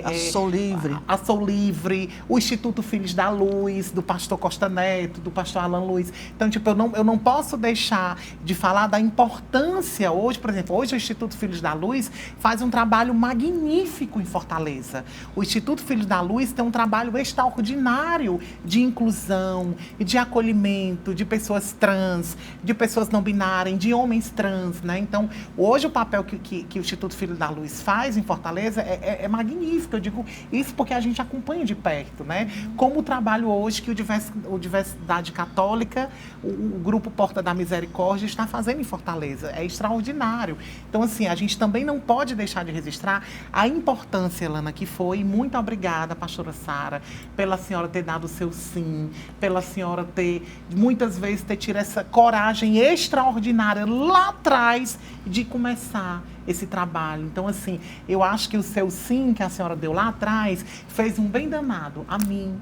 a Sou Livre. A Sou Livre, o Instituto Filhos da Luz, do pastor Costa Neto, do pastor Alan Luiz. Então, tipo, eu não posso deixar de falar da importância hoje, por exemplo, hoje o Instituto Filhos da Luz faz um trabalho magnífico em Fortaleza. O Instituto Filhos da Luz tem um trabalho extraordinário de inclusão e de acolhimento de pessoas trans, de pessoas não binárias, de homens trans, né? Então, hoje o papel trabalho que o Instituto Filho da Luz faz em Fortaleza é magnífico. Eu digo isso porque a gente acompanha de perto, né? Como o trabalho hoje que o Diversidade Católica, o Grupo Porta da Misericórdia está fazendo em Fortaleza. É extraordinário. Então, assim, a gente também não pode deixar de registrar a importância, Elana, que foi. E muito obrigada, pastora Sara, pela senhora ter dado o seu sim, pela senhora ter, muitas vezes, ter tido essa coragem extraordinária lá atrás de começar esse trabalho. Então, assim, eu acho que o seu sim que a senhora deu lá atrás fez um bem danado a mim,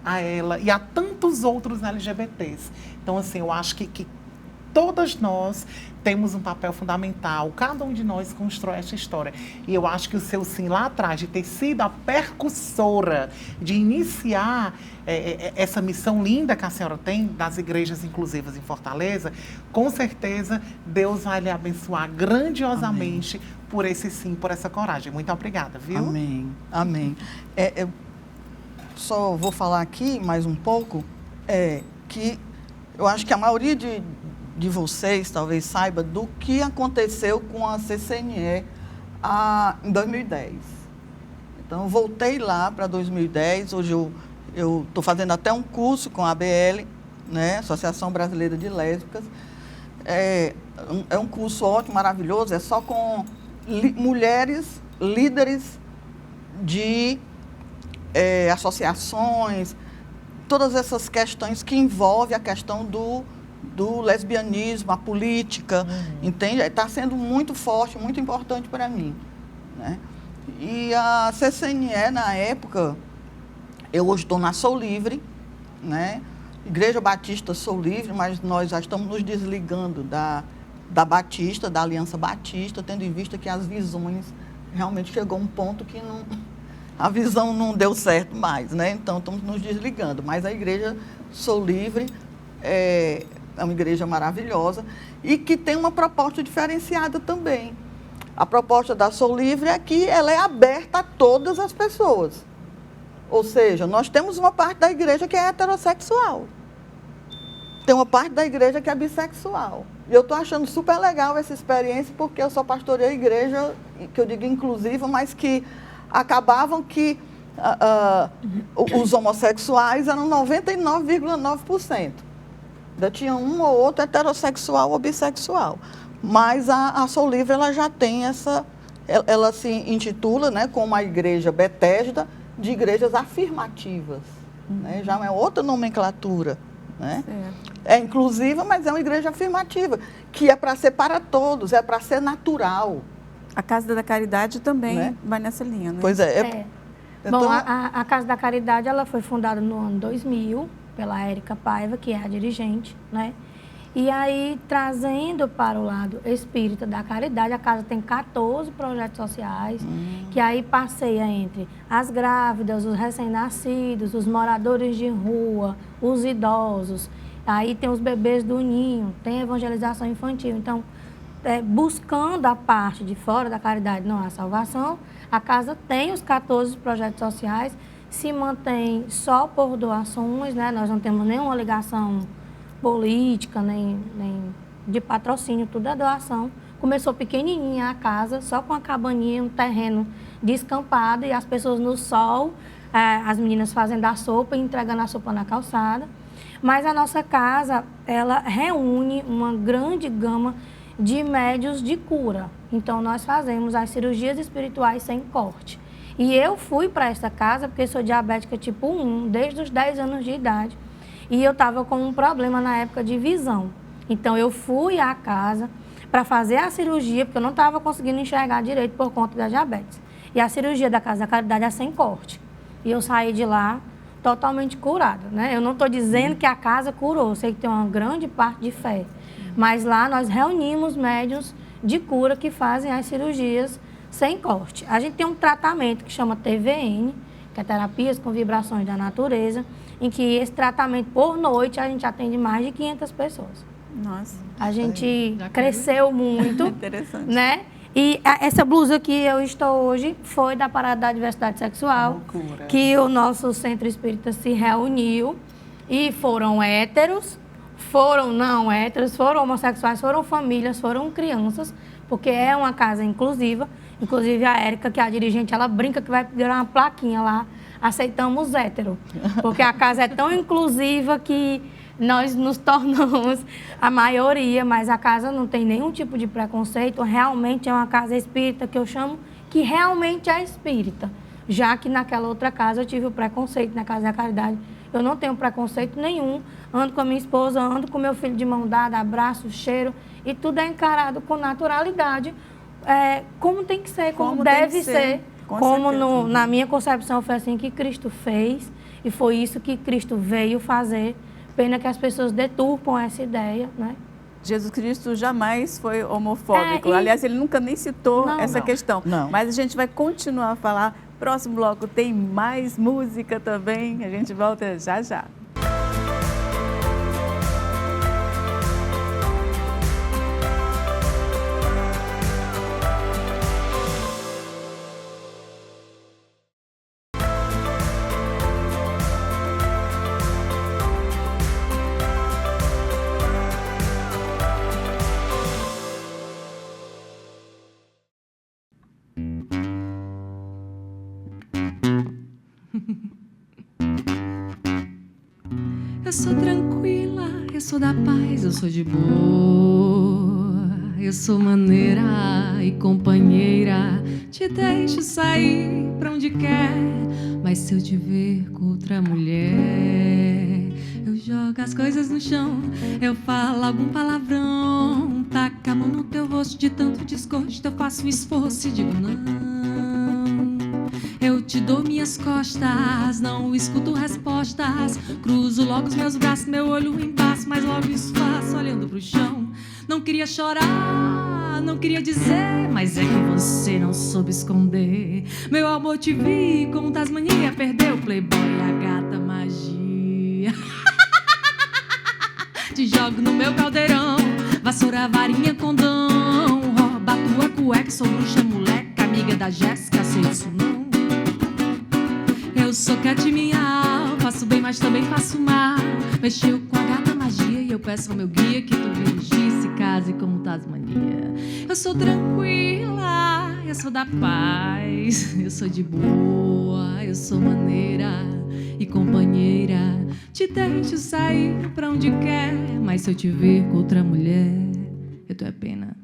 a ela e a tantos outros LGBTs. Então, assim, eu acho que todas nós temos um papel fundamental, cada um de nós constrói essa história. E eu acho que o seu sim lá atrás, de ter sido a percussora, de iniciar essa missão linda que a senhora tem, das igrejas inclusivas em Fortaleza, com certeza Deus vai lhe abençoar grandiosamente. Amém. Por esse sim, por essa coragem. Muito obrigada, viu? Amém, amém. Eu só vou falar aqui mais um pouco, que eu acho que a maioria de vocês talvez saiba do que aconteceu com a CCNE em 2010. Então, eu voltei lá para 2010, hoje eu estou fazendo até um curso com a ABL, né, Associação Brasileira de Lésbicas. É um curso ótimo, maravilhoso, é só com mulheres líderes de associações, todas essas questões que envolvem a questão do lesbianismo, a política, entende? Está sendo muito forte, muito importante para mim, né? E a CCNE, na época, eu hoje estou na Sou Livre, né? Igreja Batista Sou Livre, mas nós já estamos nos desligando da Batista, da Aliança Batista, tendo em vista que as visões realmente chegou a um ponto que a visão não deu certo mais, né? Então, estamos nos desligando. Mas a Igreja Sou Livre é uma igreja maravilhosa e que tem uma proposta diferenciada também. A proposta da Sou Livre é que ela é aberta a todas as pessoas. Ou seja, nós temos uma parte da igreja que é heterossexual. Tem uma parte da igreja que é bissexual. E eu estou achando super legal essa experiência porque eu só pastorei a igreja, que eu digo inclusiva, mas que acabavam que os homossexuais eram 99,9%. Ainda tinha um ou outro heterossexual ou bissexual. Mas a Sou Livre, ela já tem ela se intitula, né, como a igreja Betesda, de igrejas afirmativas. Né? Já é outra nomenclatura. Né? É inclusiva, mas é uma igreja afirmativa, que é para ser para todos, é para ser natural. A Casa da Caridade também, né, vai nessa linha, né? Pois é. Então, bom, a Casa da Caridade, ela foi fundada no ano 2000, pela Érica Paiva, que é a dirigente, né? E aí, trazendo para o lado espírita da caridade, a casa tem 14 projetos sociais, que aí passeia entre as grávidas, os recém-nascidos, os moradores de rua, os idosos. Aí tem os bebês do ninho, tem evangelização infantil. Então, buscando a parte de fora da caridade, não há salvação, a casa tem os 14 projetos sociais, se mantém só por doações, né? Nós não temos nenhuma ligação política, nem de patrocínio, tudo é doação. Começou pequenininha a casa, só com a cabaninha, um terreno descampado e as pessoas no sol, as meninas fazendo a sopa e entregando a sopa na calçada. Mas a nossa casa, ela reúne uma grande gama de médios de cura. Então, nós fazemos as cirurgias espirituais sem corte. E eu fui para essa casa porque sou diabética tipo 1, desde os 10 anos de idade. E eu estava com um problema na época de visão. Então, eu fui à casa para fazer a cirurgia, porque eu não estava conseguindo enxergar direito por conta da diabetes. E a cirurgia da Casa da Caridade é sem corte. E eu saí de lá totalmente curada, né? Eu não estou dizendo que a casa curou, sei que tem uma grande parte de fé. Mas lá nós reunimos médiuns de cura que fazem as cirurgias sem corte. A gente tem um tratamento que chama TVN, que é Terapias com Vibrações da Natureza, em que esse tratamento, por noite, a gente atende mais de 500 pessoas. Nossa. A gente cresceu muito. Interessante. Né? E essa blusa que eu estou hoje foi da Parada da Diversidade Sexual, que o nosso Centro Espírita se reuniu e foram héteros, foram não héteros, foram homossexuais, foram famílias, foram crianças, porque é uma casa inclusiva. Inclusive a Érica, que é a dirigente, ela brinca que vai virar uma plaquinha lá, aceitamos hétero, porque a casa é tão inclusiva que nós nos tornamos a maioria, mas a casa não tem nenhum tipo de preconceito, realmente é uma casa espírita, que eu chamo que realmente é espírita, já que naquela outra casa eu tive o preconceito, na Casa da Caridade. Eu não tenho preconceito nenhum, ando com a minha esposa, ando com meu filho de mão dada, abraço, cheiro, e tudo é encarado com naturalidade, como tem que ser, como deve ser. Como na minha concepção foi assim que Cristo fez, e foi isso que Cristo veio fazer. Pena que as pessoas deturpam essa ideia, né? Jesus Cristo jamais foi homofóbico. Aliás, ele nunca nem citou essa questão. Não. Mas a gente vai continuar a falar. Próximo bloco tem mais música também. A gente volta já já. Eu sou tranquila, eu sou da paz, eu sou de boa. Eu sou maneira e companheira, te deixo sair pra onde quer. Mas se eu te ver com outra mulher, eu jogo as coisas no chão, eu falo algum palavrão, taca a mão no teu rosto de tanto desgosto, eu faço um esforço e digo não. Eu te dou minhas costas, não escuto respostas, cruzo logo os meus braços, meu olho embaixo, mas logo esfaço olhando pro chão. Não queria chorar, não queria dizer, mas é que você não soube esconder. Meu amor, te vi como Tasmania, perdeu o playboy e a gata magia. Te jogo no meu caldeirão, vassoura, varinha, condão, rouba tua cueca, sou bruxa, moleca, amiga da Jéssica, sei isso não. Eu sou cat miau, faço bem, mas também faço mal. Mexeu com a gata magia e eu peço ao meu guia que tu vigie, se case como Tasmania. Eu sou tranquila, eu sou da paz, eu sou de boa, eu sou maneira e companheira. Te deixo sair pra onde quer, mas se eu te ver com outra mulher, eu tô é pena.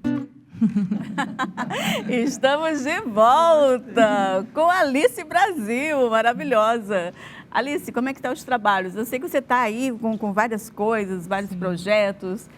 Estamos de volta com Alice Brasil, maravilhosa. Alice, como é que estão os trabalhos? Eu sei que você está aí com várias coisas, vários projetos.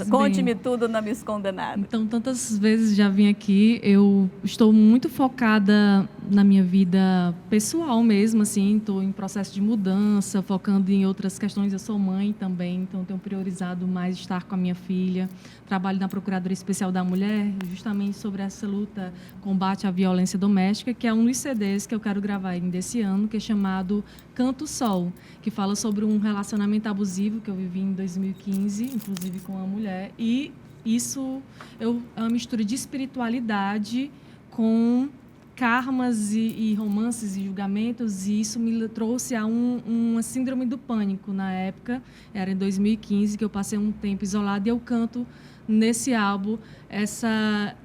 Conte-me tudo na Miss Condenada. Então, tantas vezes já vim aqui, eu estou muito focada na minha vida pessoal mesmo, assim, estou em processo de mudança, focando em outras questões. Eu sou mãe também, então tenho priorizado mais estar com a minha filha. Trabalho na Procuradoria Especial da Mulher, justamente sobre essa luta, combate à violência doméstica, que é um dos CDs que eu quero gravar ainda esse ano, que é chamado Canto Sol, que fala sobre um relacionamento abusivo que eu vivi em 2015, inclusive com uma mulher, e isso é uma mistura de espiritualidade com karmas e romances e julgamentos, e isso me trouxe a uma síndrome do pânico na época. Era em 2015 que eu passei um tempo isolada e eu canto nesse álbum essa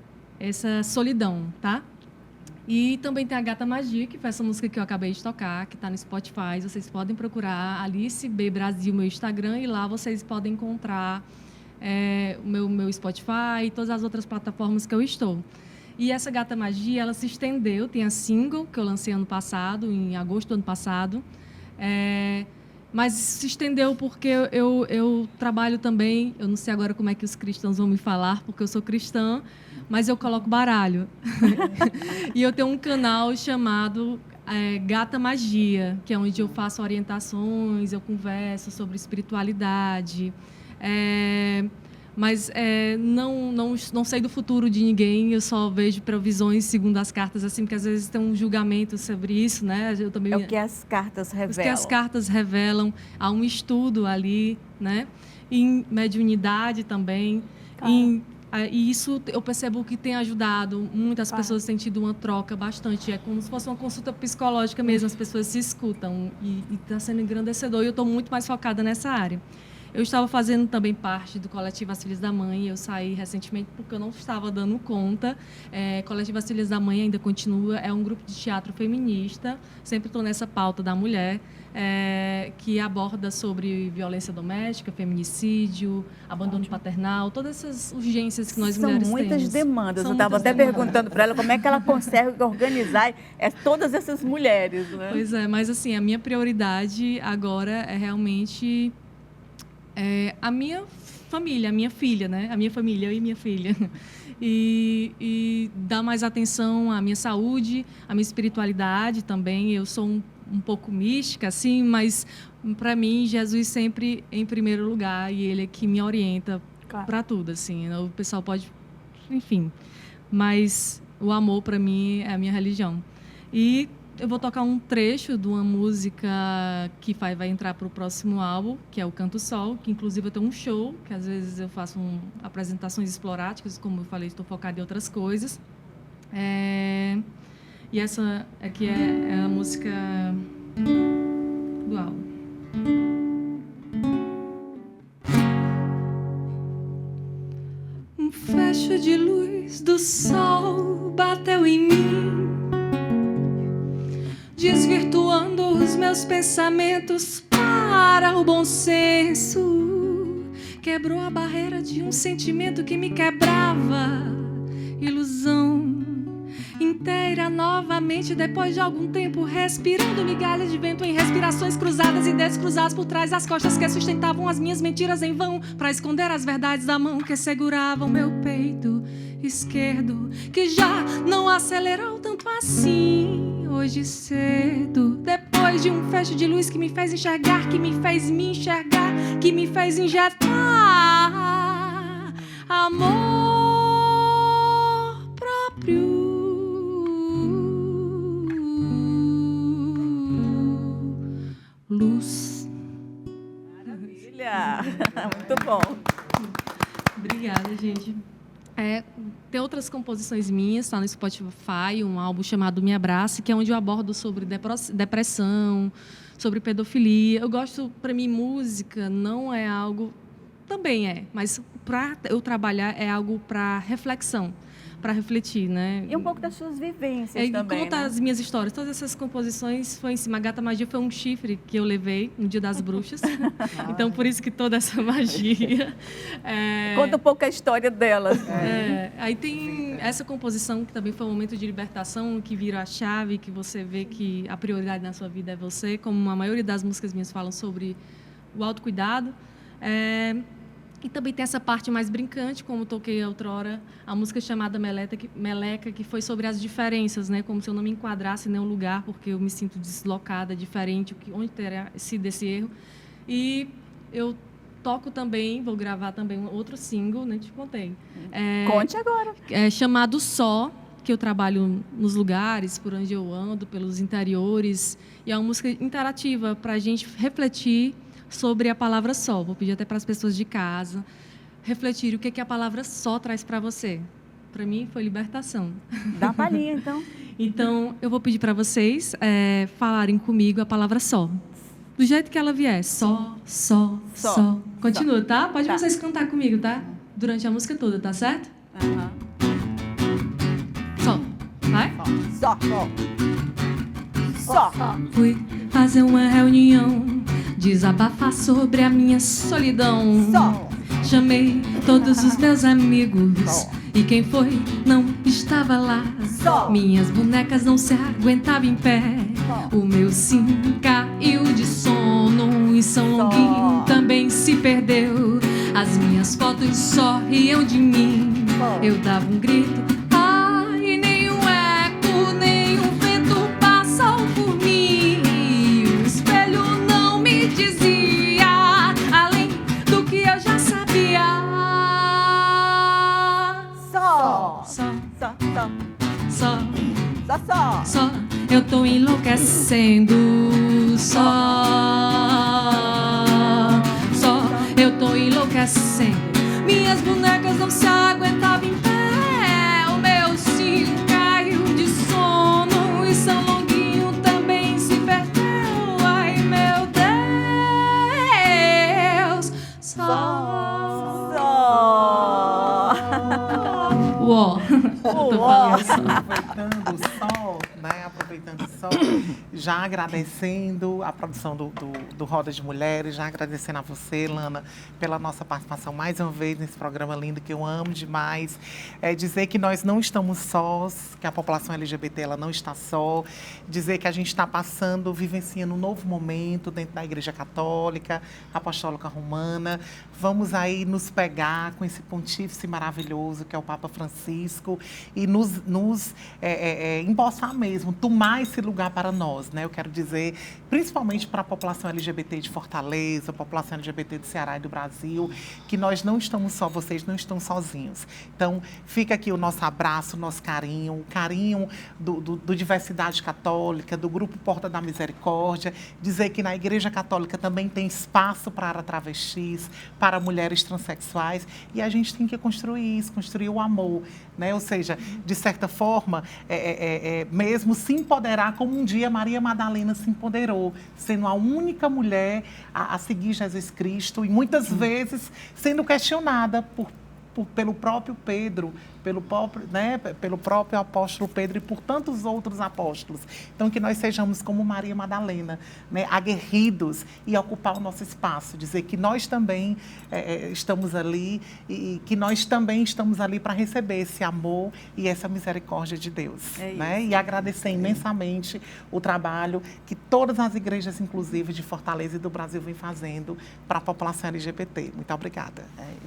solidão, tá? E também tem a Gata Magia, que foi essa música que eu acabei de tocar, que está no Spotify. Vocês podem procurar Alice B Brasil, meu Instagram, e lá vocês podem encontrar o meu Spotify e todas as outras plataformas que eu estou. E essa Gata Magia, ela se estendeu, tem a single que eu lancei ano passado, em agosto do ano passado, mas se estendeu porque eu trabalho também, eu não sei agora como é que os cristãos vão me falar, porque eu sou cristã, mas eu coloco baralho. E eu tenho um canal chamado Gata Magia, que é onde eu faço orientações, eu converso sobre espiritualidade, mas não sei do futuro de ninguém, eu só vejo previsões segundo as cartas, assim, porque às vezes tem um julgamento sobre isso, né? Eu também, é o que as cartas revelam. O que as cartas revelam, há um estudo ali, né? Em mediunidade também, e isso eu percebo que tem ajudado, muitas pessoas têm tido uma troca bastante, é como se fosse uma consulta psicológica mesmo, as pessoas se escutam e está sendo engrandecedor, e eu estou muito mais focada nessa área. Eu estava fazendo também parte do Coletivo As Filhas da Mãe. Eu saí recentemente porque eu não estava dando conta. Coletivo As Filhas da Mãe ainda continua. É um grupo de teatro feminista. Sempre estou nessa pauta da mulher, que aborda sobre violência doméstica, feminicídio, abandono paternal, todas essas urgências que nós mulheres temos. São muitas demandas. São Eu estava muitas até demandas. perguntando para ela como é que ela consegue organizar todas essas mulheres, né? Pois é, mas assim, a minha prioridade agora é realmente a minha família, a minha filha, né? A minha família, eu e minha filha. E dar mais atenção à minha saúde, à minha espiritualidade também. Eu sou um pouco mística, assim, mas para mim, Jesus sempre em primeiro lugar e Ele é que me orienta para tudo, assim. O pessoal pode, enfim, mas o amor para mim é a minha religião. E eu vou tocar um trecho de uma música que vai entrar para o próximo álbum, que é o Canto Sol, que inclusive eu tenho um show, que às vezes eu faço apresentações exploráticas, como eu falei, estou focada em outras coisas. E essa aqui é a música do álbum. Um fecho de luz do sol bateu em mim, desvirtuando os meus pensamentos para o bom senso. Quebrou a barreira de um sentimento que me quebrava, ilusão inteira novamente, depois de algum tempo respirando migalhas de vento em respirações cruzadas e descruzadas por trás das costas que sustentavam as minhas mentiras em vão, para esconder as verdades da mão que seguravam meu peito esquerdo, que já não acelerou tanto assim hoje cedo, depois de um fecho de luz que me fez enxergar, que me fez me enxergar, que me fez injetar amor próprio. Luz. Maravilha! Muito bom. Obrigada, gente. Tem outras composições minhas, está no Spotify, um álbum chamado Me Abrace, que é onde eu abordo sobre depressão, sobre pedofilia. Eu gosto, para mim, música não é algo... Também mas para eu trabalhar é algo para reflexão, para refletir, né? E um pouco das suas vivências também, contar, né? as minhas histórias. Todas essas composições foi em cima. A Gata Magia foi um chifre que eu levei no Dia das Bruxas. Então, por isso que toda essa magia... Conta um pouco a história delas. Aí tem essa composição, que também foi um momento de libertação, que vira a chave, que você vê que a prioridade na sua vida é você, como a maioria das músicas minhas falam sobre o autocuidado. E também tem essa parte mais brincante, como toquei outrora, a música chamada Meleca, que foi sobre as diferenças, né? Como se eu não me enquadrasse em nenhum lugar, porque eu me sinto deslocada, diferente, onde teria sido esse erro. E eu toco também, vou gravar também um outro single, nem te contei. Conte agora. Chamado Só, que eu trabalho nos lugares, por onde eu ando, pelos interiores. E é uma música interativa para a gente refletir sobre a palavra só. Vou pedir até para as pessoas de casa refletirem o que a palavra só traz para você. Para mim, foi libertação. Dá uma palhinha, então. Então, eu vou pedir para vocês falarem comigo a palavra só. Do jeito que ela vier. Só. Continua, tá? Pode vocês cantar comigo, tá? Durante a música toda, tá certo? Uhum. Só. Vai? Só. Fui fazer uma reunião, desabafar sobre a minha solidão. Só. Chamei todos os meus amigos e quem foi não estava lá. Só. Minhas bonecas não se aguentavam em pé. O meu sim caiu de sono e São Longuinho também se perdeu. As minhas fotos só riam de mim. Eu dava um grito, ai, nenhum eco, nenhum vento passou por mim. O espelho não me dizia além do que eu já sabia. Só. Eu tô enlouquecendo. Eu tô enlouquecendo. Minhas bonecas não se aguentavam em pé. O meu sim caiu de sono e São Longuinho também se perdeu. Ai, meu Deus. Aproveitando só, né? Aproveitando só, já agradecendo a produção do Roda de Mulheres, já agradecendo a você, Lana, pela nossa participação mais uma vez nesse programa lindo que eu amo demais. Dizer que nós não estamos sós, que a população LGBT ela não está só, dizer que a gente está passando, vivenciando um novo momento dentro da Igreja Católica, Apostólica Romana. Vamos aí nos pegar com esse pontífice maravilhoso que é o Papa Francisco e nos empossar mesmo, tomar esse lugar para nós, né? Eu quero dizer, principalmente para a população LGBT de Fortaleza, a população LGBT do Ceará e do Brasil, que nós não estamos só, vocês não estão sozinhos. Então, fica aqui o nosso abraço, o nosso carinho, o carinho do Diversidade Católica, do Grupo Porta da Misericórdia, dizer que na Igreja Católica também tem espaço para travestis, para mulheres transexuais, e a gente tem que construir isso, construir o amor, né? Ou seja, de certa forma, mesmo se empoderar como um dia Maria Madalena se empoderou, sendo a única mulher a seguir Jesus Cristo e muitas vezes sendo questionada pelo próprio Pedro, pelo próprio apóstolo Pedro e por tantos outros apóstolos. Então, que nós sejamos como Maria Madalena, né, aguerridos e ocupar o nosso espaço, dizer que nós também estamos ali e que nós também estamos ali para receber esse amor e essa misericórdia de Deus. Né? E agradecer imensamente o trabalho que todas as igrejas, inclusive de Fortaleza e do Brasil, vêm fazendo para a população LGBT. Muito obrigada.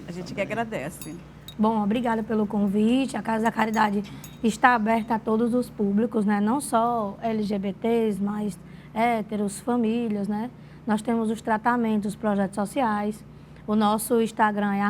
A gente que agradece. Bom, obrigada pelo convite. A Casa da Caridade está aberta a todos os públicos, né? Não só LGBTs, mas héteros, famílias, né? Nós temos os tratamentos, os projetos sociais. O nosso Instagram é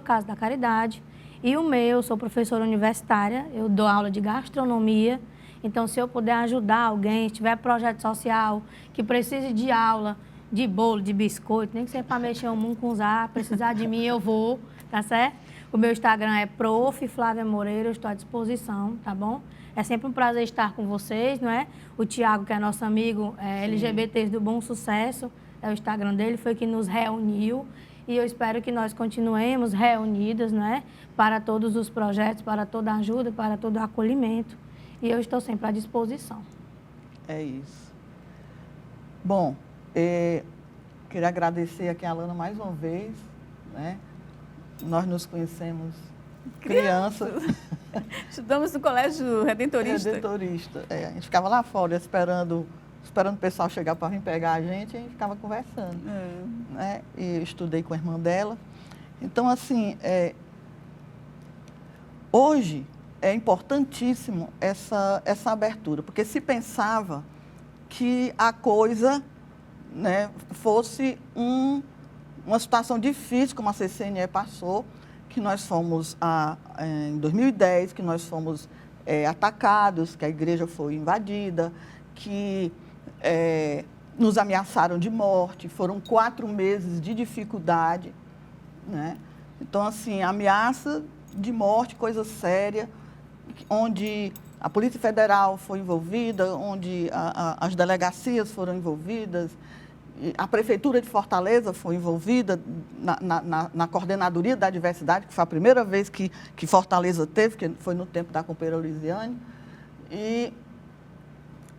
@Casa da Caridade. E o meu, sou professora universitária, eu dou aula de gastronomia. Então, se eu puder ajudar alguém, se tiver projeto social que precise de aula, de bolo, de biscoito, nem que seja para mexer o mungunzá, precisar de mim, eu vou, tá certo? O meu Instagram é Prof. Flávia Moreira, eu estou à disposição, tá bom? É sempre um prazer estar com vocês, não é? O Tiago, que é nosso amigo LGBTs do Bom Sucesso, é o Instagram dele, foi que nos reuniu. E eu espero que nós continuemos reunidas, não é? Para todos os projetos, para toda a ajuda, para todo o acolhimento. E eu estou sempre à disposição. É isso. Bom, queria agradecer aqui a Lana mais uma vez, né? Nós nos conhecemos crianças. Estudamos no Colégio Redentorista. Redentorista. A gente ficava lá fora esperando o pessoal chegar para vir pegar a gente ficava conversando. Né? E eu estudei com a irmã dela. Então, assim, hoje é importantíssimo essa abertura, porque se pensava que a coisa, né, fosse uma situação difícil, como a CCNE passou, que nós fomos, em 2010, que nós fomos atacados, que a igreja foi invadida, que nos ameaçaram de morte, foram 4 meses de dificuldade, né? Então, assim, ameaça de morte, coisa séria, onde a Polícia Federal foi envolvida, onde as delegacias foram envolvidas, a Prefeitura de Fortaleza foi envolvida na coordenadoria da diversidade, que foi a primeira vez que Fortaleza teve, que foi no tempo da companheira Lisiane, e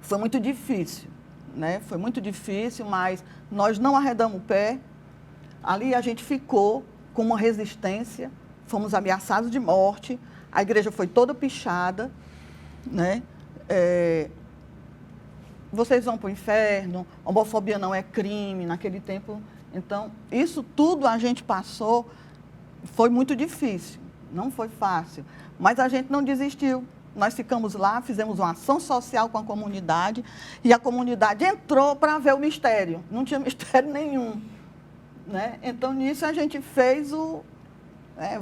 foi muito difícil, né? Foi muito difícil, mas nós não arredamos o pé. Ali a gente ficou com uma resistência, fomos ameaçados de morte, a igreja foi toda pichada, né? Vocês vão para o inferno, homofobia não é crime naquele tempo. Então, isso tudo a gente passou, foi muito difícil, não foi fácil, mas a gente não desistiu. Nós ficamos lá, fizemos uma ação social com a comunidade e a comunidade entrou para ver o mistério, não tinha mistério nenhum. Né? Então, nisso a gente fez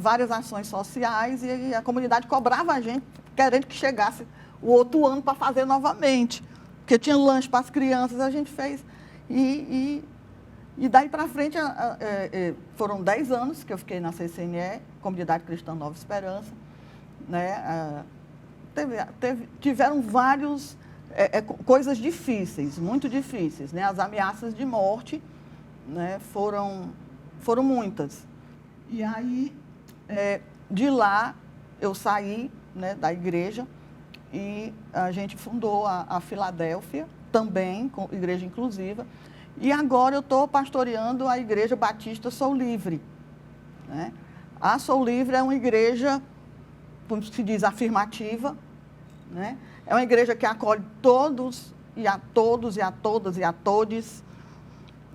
várias ações sociais e a comunidade cobrava a gente, querendo que chegasse o outro ano para fazer novamente. Porque tinha lanche para as crianças, a gente fez. E daí para frente, foram 10 anos que eu fiquei na CCNE, Comunidade Cristã Nova Esperança. Né? Tiveram várias coisas difíceis, muito difíceis. Né? As ameaças de morte, né, foram muitas. E aí, de lá, eu saí, né, da igreja e a gente fundou a Filadélfia, também com igreja inclusiva, e agora eu estou pastoreando a Igreja Batista Sou Livre, né? A Sou Livre é uma igreja, como se diz, afirmativa, né? É uma igreja que acolhe todos e a todos e a todas e a todes,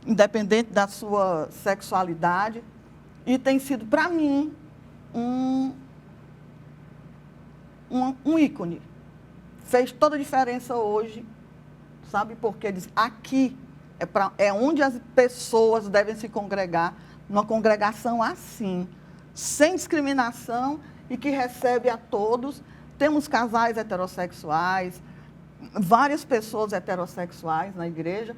independente da sua sexualidade, e tem sido, para mim, um ícone. Fez toda a diferença hoje, sabe? Porque diz, aqui é onde as pessoas devem se congregar, numa congregação assim, sem discriminação e que recebe a todos. Temos casais heterossexuais, várias pessoas heterossexuais na igreja,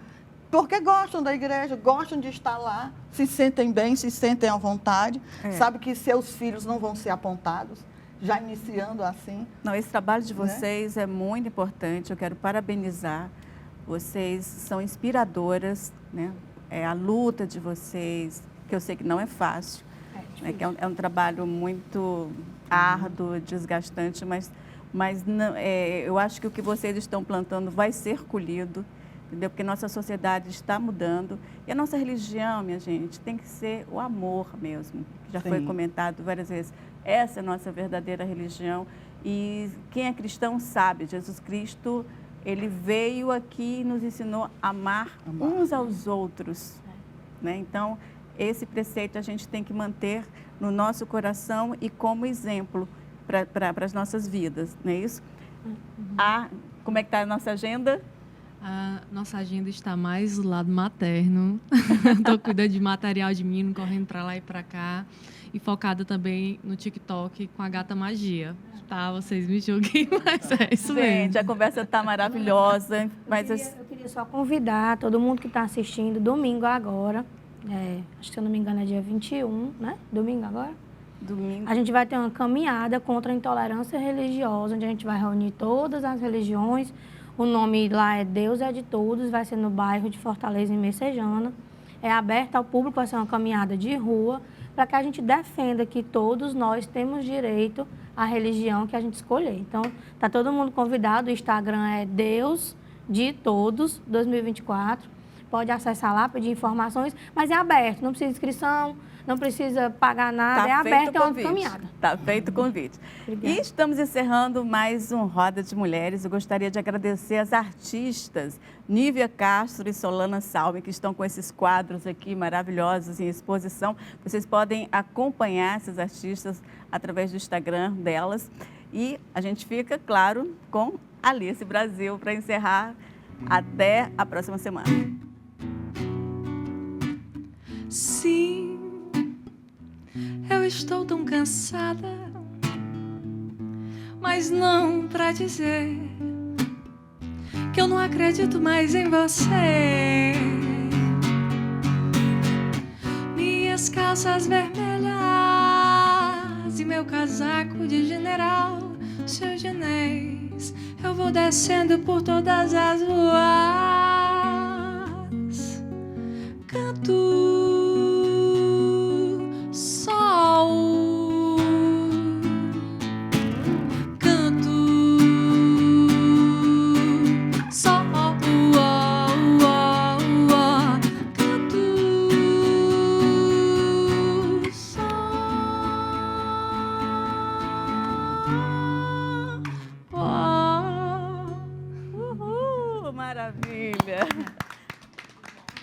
porque gostam da igreja, gostam de estar lá, se sentem bem, se sentem à vontade, sabe que seus filhos não vão ser apontados, já iniciando assim. Não, esse trabalho de vocês é muito importante, eu quero parabenizar. Vocês são inspiradoras, né? A luta de vocês, que eu sei que não é fácil, né? Que é um trabalho muito árduo, desgastante, mas não, eu acho que o que vocês estão plantando vai ser colhido, entendeu? Porque nossa sociedade está mudando e a nossa religião, minha gente, tem que ser o amor mesmo, que já foi comentado várias vezes. Essa é a nossa verdadeira religião e quem é cristão sabe, Jesus Cristo, ele veio aqui e nos ensinou a amar uns aos outros, né? Então, esse preceito a gente tem que manter no nosso coração e como exemplo para as nossas vidas, não é isso? Como é que está a nossa agenda? A nossa agenda está mais do lado materno. Estou cuidando de material de menino, correndo para lá e para cá. E focada também no TikTok com a Gata Magia. Tá, vocês me julguem, mas é isso mesmo. Gente, a conversa está maravilhosa. Mas Eu queria só convidar todo mundo que está assistindo, domingo agora, acho que se eu não me engano é dia 21, né? Domingo agora? Domingo. A gente vai ter uma caminhada contra a intolerância religiosa, onde a gente vai reunir todas as religiões. O nome lá é Deus é de Todos, vai ser no bairro de Fortaleza, em Messejana. É aberto ao público, vai ser uma caminhada de rua, para que a gente defenda que todos nós temos direito à religião que a gente escolher. Então, está todo mundo convidado, o Instagram é Deus de Todos 2024. Pode acessar lá, pedir informações, mas é aberto, não precisa de inscrição, não precisa pagar nada, é aberto, é uma caminhada. Está feito o convite. Obrigada. E estamos encerrando mais um Roda de Mulheres. Eu gostaria de agradecer as artistas Nívia Castro e Solana Salme, que estão com esses quadros aqui maravilhosos em exposição. Vocês podem acompanhar essas artistas através do Instagram delas. E a gente fica, claro, com Alice Brasil para encerrar. Até a próxima semana. Sim, eu estou tão cansada, mas não pra dizer que eu não acredito mais em você. Minhas calças vermelhas e meu casaco de general, seu Genês, eu vou descendo por todas as ruas, canto sol, canto sol, canto sol. Uhul, maravilha!